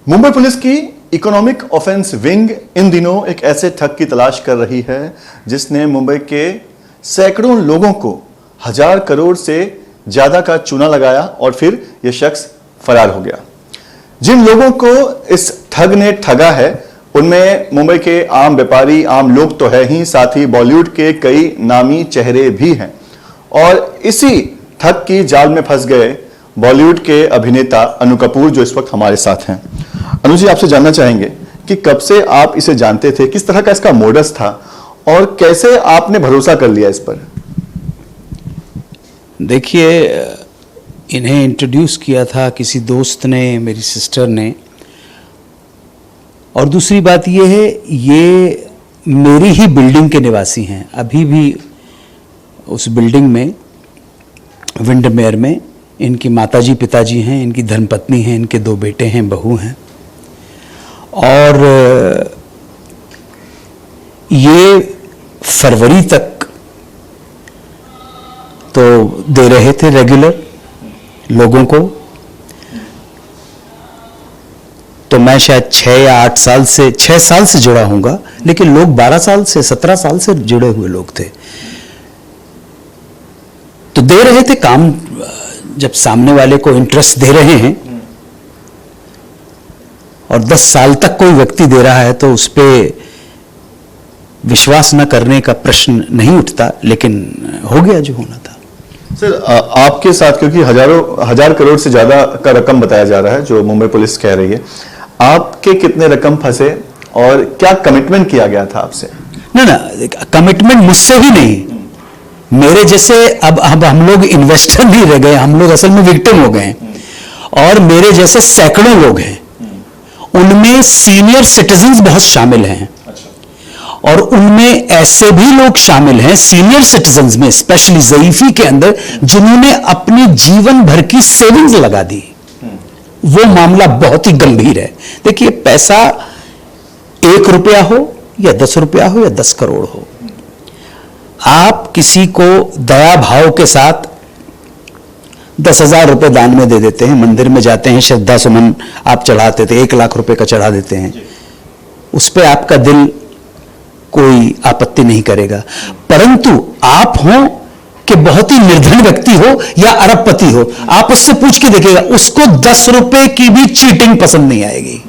Mumbai police की economic offence wing इन दिनों एक ऐसे ठग की तलाश कर रही है जिसने मुंबई के सैकड़ों लोगों को 1000 करोड़ से ज्यादा का चूना लगाया और फिर यह शख्स फरार हो गया। जिन लोगों को इस ठग ने ठगा है उनमें मुंबई के आम व्यापारी, आम लोग तो है ही, साथ ही बॉलीवुड के कई नामी चेहरे भी हैं। और इसी ठग की जाल में फंस गए बॉलीवुड के अभिनेता अनु कपूर, जो इस वक्त हमारे साथ हैं। अनु जी, आपसे जानना चाहेंगे कि कब से आप इसे जानते थे, किस तरह का इसका मोडस था और कैसे आपने भरोसा कर लिया इस पर? देखिए, इन्हें इंट्रोड्यूस किया था किसी दोस्त ने, मेरी सिस्टर ने। और दूसरी बात ये है, ये मेरी ही बिल्डिंग के निवासी हैं। अभी भी उस बिल्डिंग में, विंडमेयर में, इनकी माताजी पिताजी हैं, इनकी धर्मपत्नी हैं, इनके 2 बेटे हैं, बहू हैं। और ये फरवरी तक तो दे रहे थे रेगुलर लोगों को। तो मैं शायद 6 या 8 साल से, 6 साल से जुड़ा हूँगा, लेकिन लोग 12 साल से, 17 साल से जुड़े हुए लोग थे। तो दे रहे थे काम। जब सामने वाले को इंटरेस्ट दे रहे हैं और 10 साल तक कोई व्यक्ति दे रहा है तो उस पर विश्वास न करने का प्रश्न नहीं उठता, लेकिन हो गया जो होना था। सर, आपके साथ क्योंकि 1000 करोड़ से ज्यादा का रकम बताया जा रहा है जो मुंबई पुलिस कह रही है, आपके कितने रकम फंसे और क्या कमिटमेंट किया गया था आपसे? ना, कमिटमेंट मुझसे ही नहीं, मेरे जैसे अब हम लोग इन्वेस्टर नहीं रह गए, हम लोग असल में विक्टिम हो गए। और मेरे जैसे सैकड़ों लोग हैं, उनमें सीनियर सिटीजन्स बहुत शामिल हैं। और उनमें ऐसे भी लोग शामिल हैं सीनियर सिटीजन्स में, स्पेशली ज़ईफी के अंदर, जिन्होंने अपने जीवन भर की सेविंग्स लगा दी। वो मामला बहुत ही गंभीर है। देखिए, पैसा 1 रुपया हो या 10 रुपया हो या 10 करोड़ हो, आप किसी को दया भाव के साथ 10,000 रुपए दान में दे देते हैं, मंदिर में जाते हैं, श्रद्धा सुमन आप चढ़ाते थे, 1 लाख रुपए का चढ़ा देते हैं, उस पर आपका दिल कोई आपत्ति नहीं करेगा। परंतु आप हो कि बहुत ही निर्धन व्यक्ति हो या अरबपति हो, आप उससे पूछ के देखिएगा, उसको 10 रुपए की भी चीटिंग पसंद नहीं आएगी।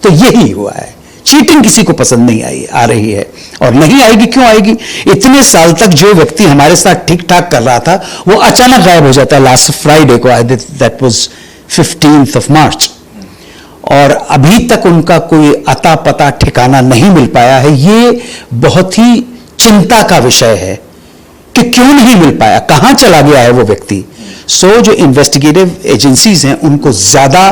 तो यही हुआ है, चीटिंग किसी को पसंद नहीं आ रही है। और नहीं आएगी, क्यों आएगी? इतने साल तक जो व्यक्ति हमारे साथ ठीक ठाक कर रहा था, वो अचानक गायब हो जाता है। लास्ट फ्राइडे को, that was 15th of March, और अभी तक उनका कोई अता पता ठिकाना नहीं मिल पाया है। ये बहुत ही चिंता का विषय है कि क्यों नहीं मिल पाया, कहां चला गया है वो व्यक्ति। जो इन्वेस्टिगेटिव एजेंसीज हैं, उनको ज्यादा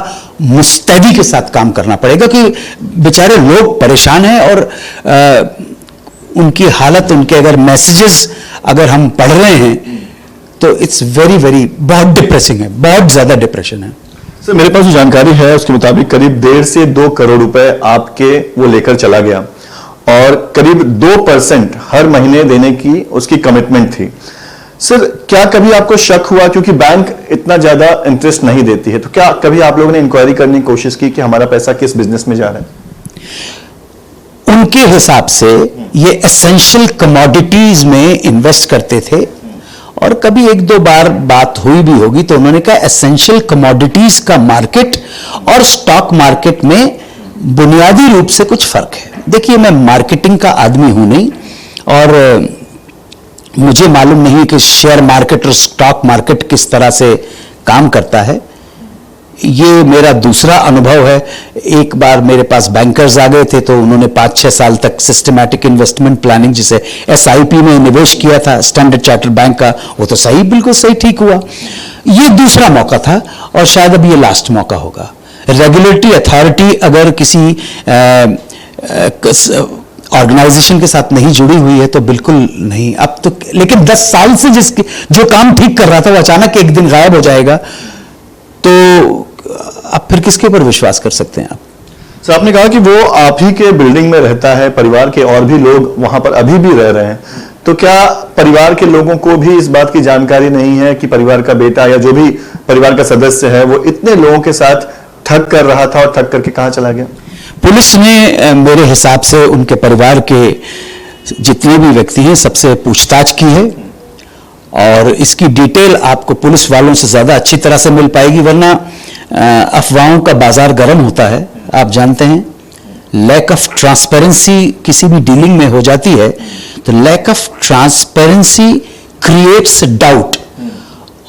मुस्तैदी के साथ काम करना पड़ेगा कि बेचारे लोग परेशान हैं। और उनकी हालत, उनके अगर मैसेजेस अगर हम पढ़ रहे हैं तो इट्स वेरी वेरी, बहुत डिप्रेसिंग है, बहुत ज्यादा डिप्रेशन है। सर, मेरे पास जो जानकारी है उसके मुताबिक करीब 1.5 से 2 करोड़ रुपए आपके वो लेकर चला गया और करीब 2% हर महीने देने की उसकी कमिटमेंट थी। सर, क्या कभी आपको शक हुआ, क्योंकि बैंक इतना ज्यादा इंटरेस्ट नहीं देती है, तो क्या कभी आप लोगों ने इंक्वायरी करने की कोशिश की कि हमारा पैसा किस बिजनेस में जा रहा है? उनके हिसाब से ये एसेंशियल कमोडिटीज में इन्वेस्ट करते थे, और कभी 1-2 बार बात हुई भी होगी तो उन्होंने कहा एसेंशियल कमोडिटीज का मार्केट और स्टॉक मार्केट में बुनियादी रूप से कुछ फर्क है। देखिए, मैं मार्केटिंग का आदमी हूं नहीं, और मुझे मालूम नहीं कि शेयर मार्केट और स्टॉक मार्केट किस तरह से काम करता है। ये मेरा दूसरा अनुभव है। एक बार मेरे पास बैंकर्स आ गए थे, तो उन्होंने 5-6 साल तक सिस्टमैटिक इन्वेस्टमेंट प्लानिंग, जिसे SIP में निवेश किया था, स्टैंडर्ड चार्टर्ड बैंक का, वो तो सही, बिल्कुल सही, ठीक हुआ। ये दूसरा मौका था और शायद अब ये लास्ट मौका होगा। रेगुलेटरी अथॉरिटी अगर किसी ऑर्गेनाइजेशन के साथ नहीं जुड़ी हुई है तो बिल्कुल नहीं। अब तो, लेकिन 10 साल से जो काम ठीक कर रहा था वो अचानक एक दिन गायब हो जाएगा, तो अब फिर किसके ऊपर विश्वास कर सकते हैं आप? सर, आपने कहा कि वो आप ही के बिल्डिंग में रहता है, परिवार के और भी लोग वहां पर अभी भी रह रहे हैं, तो क्या परिवार के लोगों को भी इस बात की जानकारी नहीं है कि परिवार का बेटा या जो भी परिवार का सदस्य है वो इतने लोगों के साथ ठग कर रहा था और ठग करके कहां चला गया? पुलिस ने मेरे हिसाब से उनके परिवार के जितने भी व्यक्ति हैं सबसे पूछताछ की है, और इसकी डिटेल आपको पुलिस वालों से ज्यादा अच्छी तरह से मिल पाएगी, वरना अफवाहों का बाजार गर्म होता है, आप जानते हैं। लैक ऑफ ट्रांसपेरेंसी किसी भी डीलिंग में हो जाती है, तो lack of transparency creates doubt,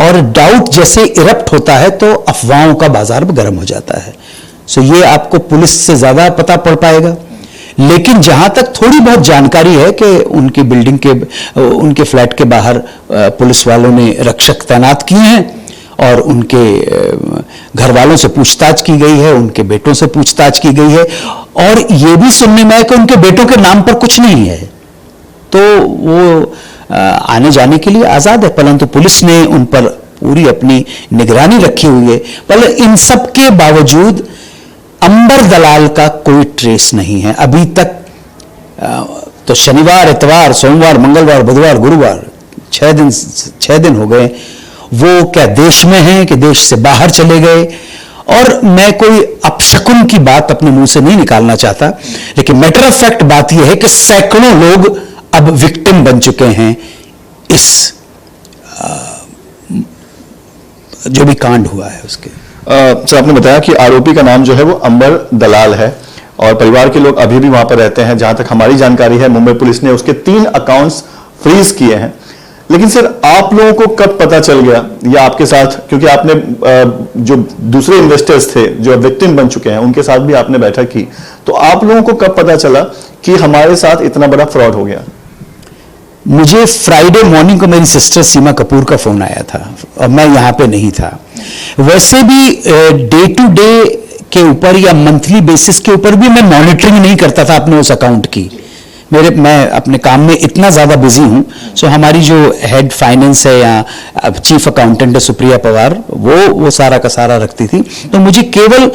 और डाउट जैसे इरप्ट होता है तो अफवाहों का बाजार गर्म हो जाता है। सो ये आपको पुलिस से ज्यादा पता पड़ पाएगा। लेकिन जहां तक थोड़ी बहुत जानकारी है कि उनकी बिल्डिंग के, उनके फ्लैट के बाहर पुलिस वालों ने रक्षक तैनात किए हैं, और उनके घर वालों से पूछताछ की गई है, उनके बेटों से पूछताछ की गई है, और यह भी सुनने में आया कि उनके बेटों के नाम पर कुछ नहीं है, तो वो आने जाने के लिए आजाद है। परंतु पुलिस ने उन पर पूरी अपनी निगरानी रखी हुई है। पर इन सब के बावजूद अंबर दलाल का कोई ट्रेस नहीं है अभी तक। तो शनिवार, इतवार, सोमवार, मंगलवार, बुधवार, गुरुवार, 6 दिन हो गए। वो क्या देश में हैं कि देश से बाहर चले गए? और मैं कोई अपशकुन की बात अपने मुंह से नहीं निकालना चाहता, लेकिन मैटर ऑफ फैक्ट बात यह है कि सैकड़ों लोग अब विक्टिम बन चुके हैं इस जो भी कांड हुआ है उसके। सर, आपने बताया कि आरोपी का नाम जो है वो अंबर दलाल है, और परिवार के लोग अभी भी वहां पर रहते हैं। जहां तक हमारी जानकारी है, मुंबई पुलिस ने उसके 3 अकाउंट्स फ्रीज किए हैं। लेकिन सर, आप लोगों को कब पता चल गया, या आपके साथ, क्योंकि आपने जो दूसरे इन्वेस्टर्स थे जो विक्टिम बन चुके हैं उनके साथ भी आपने बैठक की, तो आप लोगों को कब पता चला कि हमारे साथ इतना बड़ा फ्रॉड हो गया? मुझे फ्राइडे मॉर्निंग को मेरी सिस्टर सीमा कपूर का फोन आया था, और मैं यहां पे नहीं था। वैसे भी डे टू डे के ऊपर या मंथली बेसिस के ऊपर भी मैं मॉनिटरिंग नहीं करता था अपने उस अकाउंट की। मैं अपने काम में इतना ज्यादा बिजी हूं। सो हमारी जो हेड फाइनेंस है या चीफ अकाउंटेंट है सुप्रिया पवार, वो सारा का सारा रखती थी। तो मुझे केवल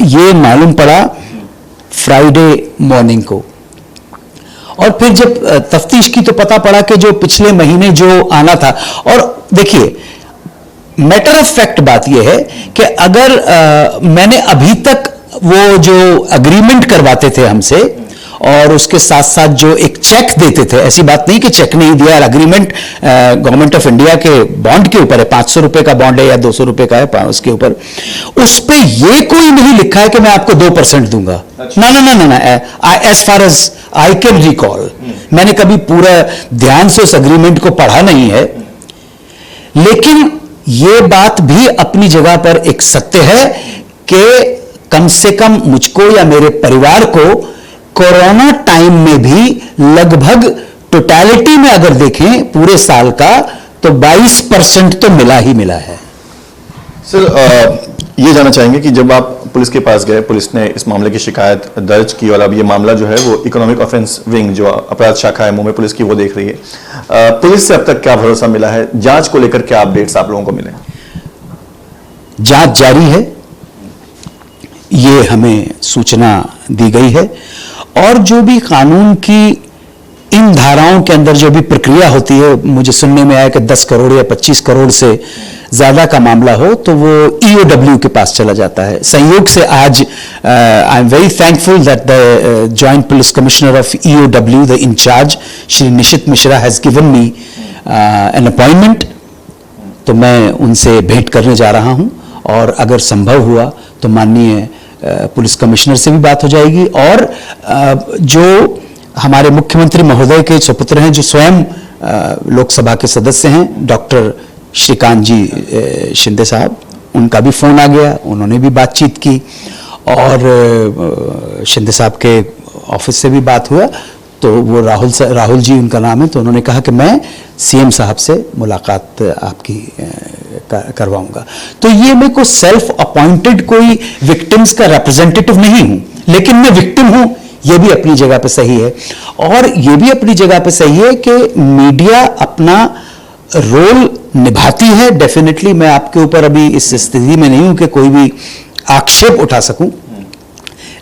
ये मालूम पड़ा फ्राइडे मॉर्निंग को, और फिर जब तफ्तीश की तो पता पड़ा कि जो पिछले महीने जो आना था। और देखिए, मैटर ऑफ फैक्ट बात यह है कि अगर मैंने अभी तक वो जो अग्रीमेंट करवाते थे हमसे, और उसके साथ साथ जो एक चेक देते थे, ऐसी बात नहीं कि चेक नहीं दिया, अग्रीमेंट गवर्नमेंट ऑफ इंडिया के बॉन्ड के ऊपर है, 500 रुपए का बॉन्ड है या 200 रुपए का है, उसके ऊपर उस पे ये कोई नहीं लिखा है कि मैं आपको 2% दूंगा। ना ना ना ना ना, as far as I can recall, मैंने कभी पूरा ध्यान से उस अग्रीमेंट को पढ़ा नहीं है। लेकिन ये बात भी अपनी जगह पर एक सत्य है कि कम से कम मुझको या मेरे परिवार को कोरोना टाइम में भी लगभग टोटलिटी में अगर देखें पूरे साल का, तो 22% तो मिला ही मिला है। सर, ये जानना चाहेंगे कि जब आप पुलिस के पास गए, पुलिस ने इस मामले की शिकायत दर्ज की, और अब ये मामला जो है वो इकोनॉमिक ऑफेंस विंग जो अपराध शाखा है मुंबई पुलिस की वो देख रही है। पुलिस से अब तक क्या भरोसा मिला है? जांच को लेकर क्या अपडेट्स आप लोगों को मिले? जांच जारी है, ये हमें सूचना दी गई है, और जो भी कानून की इन धाराओं के अंदर जो भी प्रक्रिया होती है, मुझे सुनने में आया कि 10 करोड़ या 25 करोड़ से ज्यादा का मामला हो तो वो EOW के पास चला जाता है। संयोग से आज I am very thankful that the joint police commissioner of EOW, the incharge Shri Nishit Mishra has given me an appointment. तो मैं उनसे भेंट करने जा रहा हूं, और अगर संभव हुआ तो माननीय पुलिस कमिश्नर से भी बात हो जाएगी, और जो हमारे मुख्यमंत्री महोदय के सुपुत्र हैं, जो स्वयं लोकसभा के सदस्य हैं, डॉक्टर श्रीकांत जी शिंदे साहब, उनका भी फोन आ गया, उन्होंने भी बातचीत की, और शिंदे साहब के ऑफिस से भी बात हुआ। तो वो राहुल जी उनका नाम है, तो उन्होंने कहा कि मैं CM साहब से मुलाकात आपकी करवाऊंगा। तो ये मैं कोई सेल्फ अपॉइंटेड कोई विक्टिम्स का रिप्रेजेंटेटिव नहीं हूं, लेकिन मैं विक्टिम हूं, ये भी अपनी जगह पे सही है। और ये भी अपनी जगह पे सही है कि मीडिया अपना रोल निभाती है। डेफिनेटली मैं आपके ऊपर अभी इस स्थिति में नहीं हूं कि कोई भी आक्षेप उठा सकूं,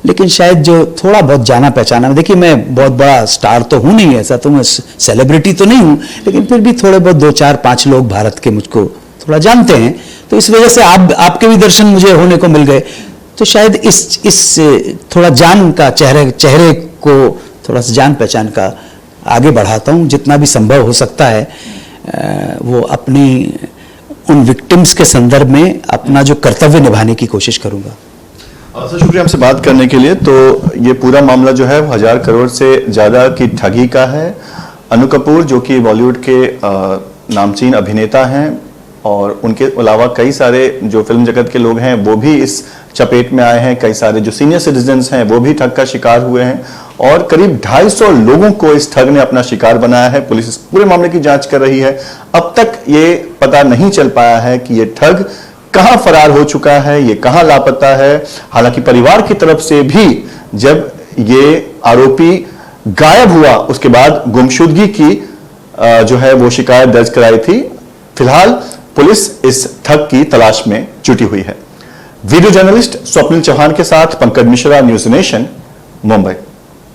लेकिन शायद जो थोड़ा बहुत जाना पहचाना, देखिए मैं बहुत बड़ा स्टार तो हूं नहीं, ऐसा तो मैं सेलिब्रिटी तो नहीं हूं, लेकिन फिर भी थोड़े बहुत 2, 4, 5 लोग भारत के मुझको थोड़ा जानते हैं, तो इस वजह से आपके भी दर्शन मुझे होने को मिल गए। तो शायद इस थोड़ा जान का चेहरे को थोड़ा सा जान पहचान का आगे बढ़ाता हूँ, जितना भी संभव हो सकता है वो अपनी उन विक्टिम्स के संदर्भ में अपना जो कर्तव्य निभाने की कोशिश करूंगा। सर शुक्रिया हमसे बात करने के लिए। तो ये पूरा मामला जो है 1000 करोड़ से ज़्यादा की ठगी का है। अनु कपूर जो कि बॉलीवुड के नामचीन अभिनेता हैं और उनके अलावा कई सारे जो फिल्म जगत के लोग हैं वो भी इस चपेट में आए हैं। कई सारे जो सीनियर सिटीजन्स हैं वो भी ठग का शिकार हुए हैं और करीब 250 लोगों को इस ठग ने अपना शिकार बनाया है। पुलिस इस पूरे मामले की जांच कर रही है। अब तक ये पता नहीं चल पाया है कि ये ठग कहां फरार हो चुका है, ये कहां लापता है। हालांकि परिवार की तरफ से भी जब ये आरोपी गायब हुआ उसके बाद गुमशुदगी की जो है वो शिकायत दर्ज कराई थी। फिलहाल पुलिस इस ठग की तलाश में जुटी हुई है। वीडियो जर्नलिस्ट स्वप्निल चौहान के साथ पंकज मिश्रा, न्यूज नेशन, मुंबई।